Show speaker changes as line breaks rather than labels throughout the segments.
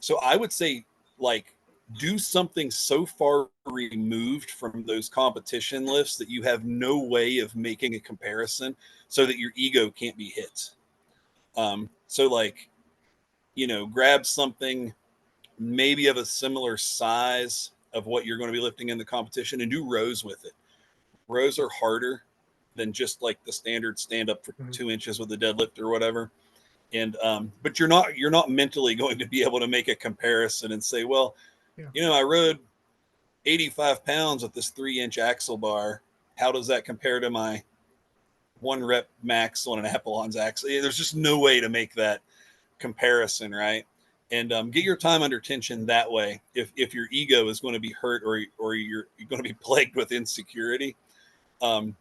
So I would say, like, do something so far removed from those competition lifts that you have no way of making a comparison, so that your ego can't be hit. So like, grab something maybe of a similar size of what you're going to be lifting in the competition and do rows with it. Rows are harder than just like the standard stand up for
Mhm.
2 inches with a deadlift or whatever. And but you're not mentally going to be able to make a comparison and say, well,
Yeah.
I rode 85 pounds with this 3-inch axle bar. How does that compare to my 1 rep max on an Apollon's axle? There's just no way to make that comparison, right? And get your time under tension that way. If your ego is going to be hurt, or you're going to be plagued with insecurity. Um,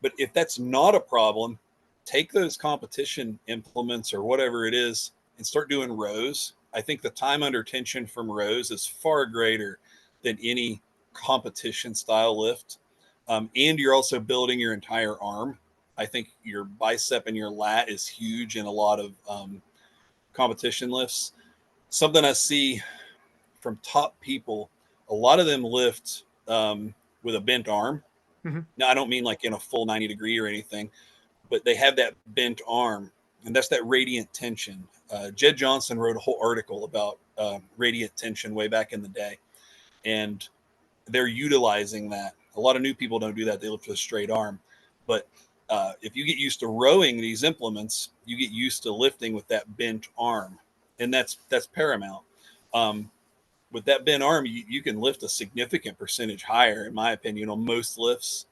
but if that's not a problem, take those competition implements or whatever it is and start doing rows. I think the time under tension from rows is far greater than any competition style lift. And you're also building your entire arm. I think your bicep and your lat is huge in a lot of competition lifts. Something I see from top people, a lot of them lift with a bent arm.
Hmm.
Now, I don't mean like in a full 90 degree or anything, but they have that bent arm, and that's that radiant tension. Jed Johnson wrote a whole article about radiant tension way back in the day, and they're utilizing that. A lot of new people don't do that; they lift with a straight arm. But if you get used to rowing these implements, you get used to lifting with that bent arm, and that's paramount. Um, with that bent arm, you can lift a significant percentage higher, in my opinion, on most lifts,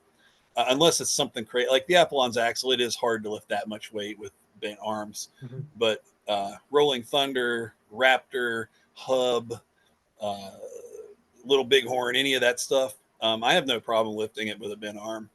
unless it's something crazy like the Apollon's axle. It is hard to lift that much weight with bent arms,
Hmm.
but Rolling Thunder, Raptor, Hub, uh, Little Bighorn, any of that stuff, I have no problem lifting it with a bent arm.